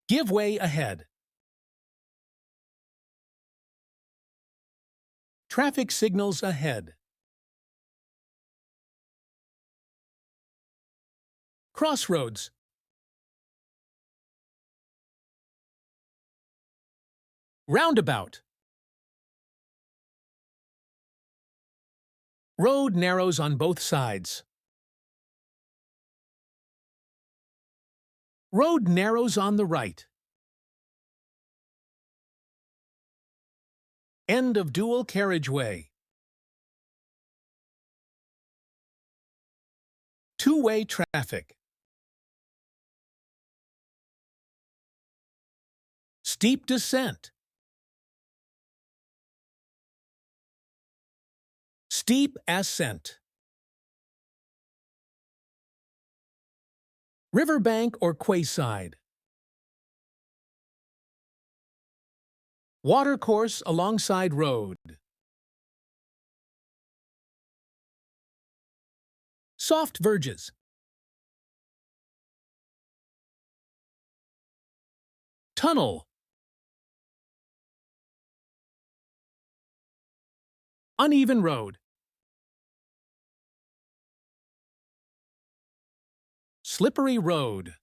Give way ahead. Traffic signals ahead. Crossroads. Roundabout. Road narrows on both sides. Road narrows on the right. End of dual carriageway. Two-way traffic. Steep descent. Steep ascent. Riverbank or quayside. Watercourse alongside road. Soft verges. Tunnel. Uneven road. Slippery road.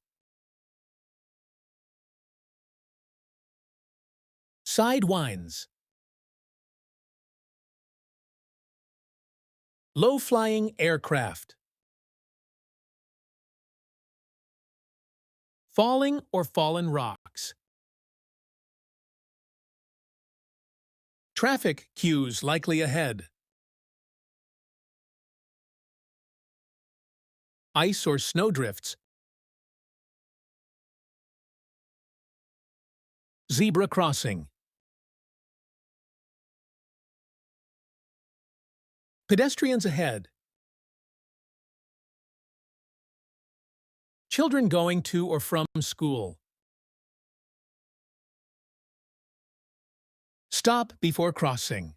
Sidewinds. Low-flying aircraft. Falling or fallen rocks. Traffic queues likely ahead. Ice or snowdrifts. Zebra crossing. Pedestrians ahead. Children going to or from school. Stop before crossing.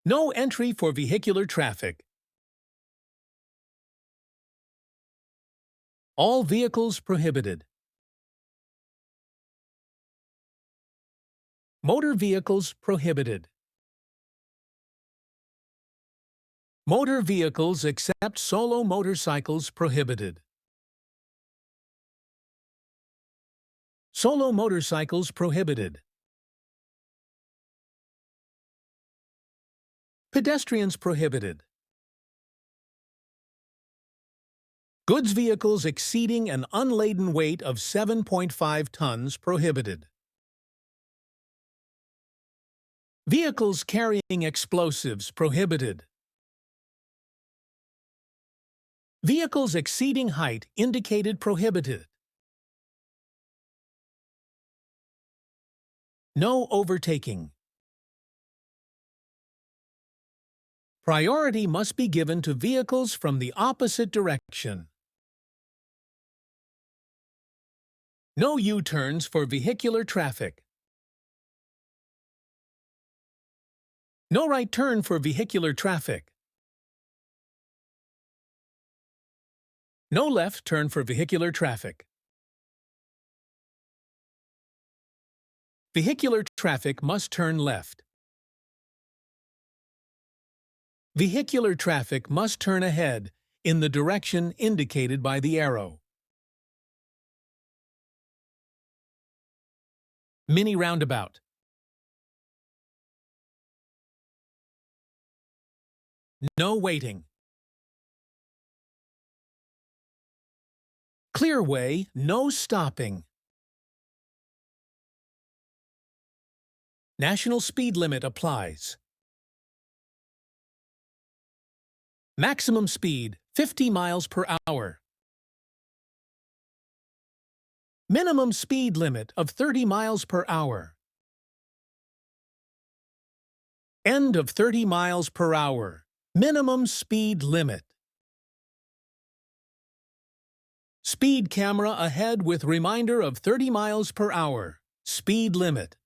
No entry for vehicular traffic. All vehicles prohibited. Motor vehicles prohibited. Motor vehicles except solo motorcycles prohibited. Solo motorcycles prohibited. Pedestrians prohibited. Goods vehicles exceeding an unladen weight of 7.5 tons prohibited. Vehicles carrying explosives prohibited. Vehicles exceeding height indicated prohibited. No overtaking. Priority must be given to vehicles from the opposite direction. No U-turns for vehicular traffic. No right turn for vehicular traffic. No left turn for vehicular traffic. Vehicular traffic must turn left. Vehicular traffic must turn ahead in the direction indicated by the arrow. Mini roundabout. No waiting. Clear way, no stopping. National speed limit applies. Maximum speed, 50 miles per hour. Minimum speed limit of 30 miles per hour. End of 30 miles per hour. Minimum speed limit. Speed camera ahead with reminder of 30 miles per hour. Speed limit.